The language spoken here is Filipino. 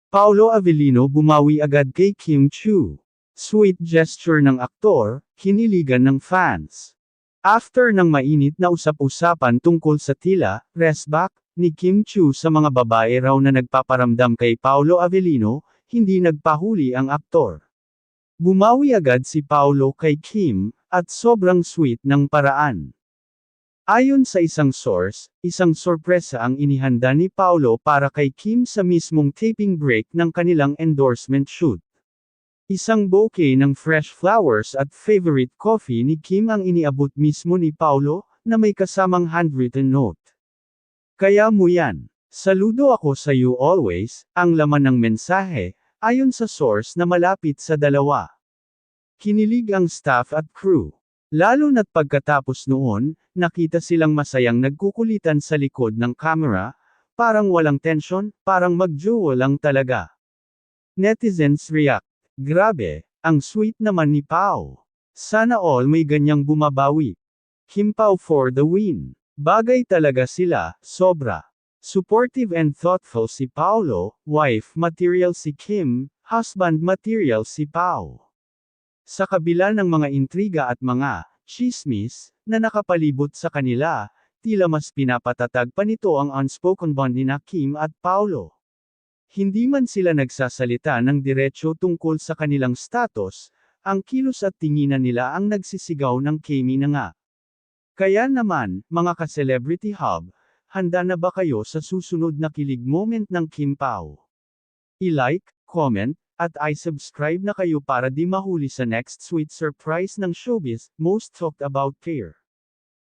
Paolo Avellino bumawi agad kay Kim Chiu. Sweet gesture ng aktor, kiniligan ng fans. After ng mainit na usap-usapan tungkol sa tila, resback, ni Kim Chiu sa mga babae raw na nagpaparamdam kay Paolo Avellino, hindi nagpahuli ang aktor. Bumawi agad si Paolo kay Kim, at sobrang sweet ng paraan. Ayon sa isang source, isang sorpresa ang inihanda ni Paolo para kay Kim sa mismong taping break ng kanilang endorsement shoot. Isang bouquet ng fresh flowers at favorite coffee ni Kim ang iniabot mismo ni Paolo, na may kasamang handwritten note. Kaya mo yan. Saludo ako sa you always, ang laman ng mensahe, ayon sa source na malapit sa dalawa. Kinilig ang staff at crew. Lalo na't pagkatapos noon, nakita silang masayang nagkukulitan sa likod ng camera, parang walang tension, parang mag-jowa lang talaga. Netizens react. Grabe, ang sweet naman ni Pao. Sana all may ganyang bumabawi. Kim Pao for the win. Bagay talaga sila, sobra. Supportive and thoughtful si Paolo, wife material si Kim, husband material si Pao. Sa kabila ng mga intriga at mga tsismis na nakapalibot sa kanila, tila mas pinapatatag pa nito ang unspoken bond ni Kim at Paolo. Hindi man sila nagsasalita ng diretsyo tungkol sa kanilang status, ang kilos at tinginan nila ang nagsisigaw ng Kemi na nga. Kaya naman, mga ka-celebrity hub, handa na ba kayo sa susunod na kilig moment ng Kim Pao? I-like, comment, at i-subscribe na kayo para di mahuli sa next sweet surprise ng showbiz, most talked about pair.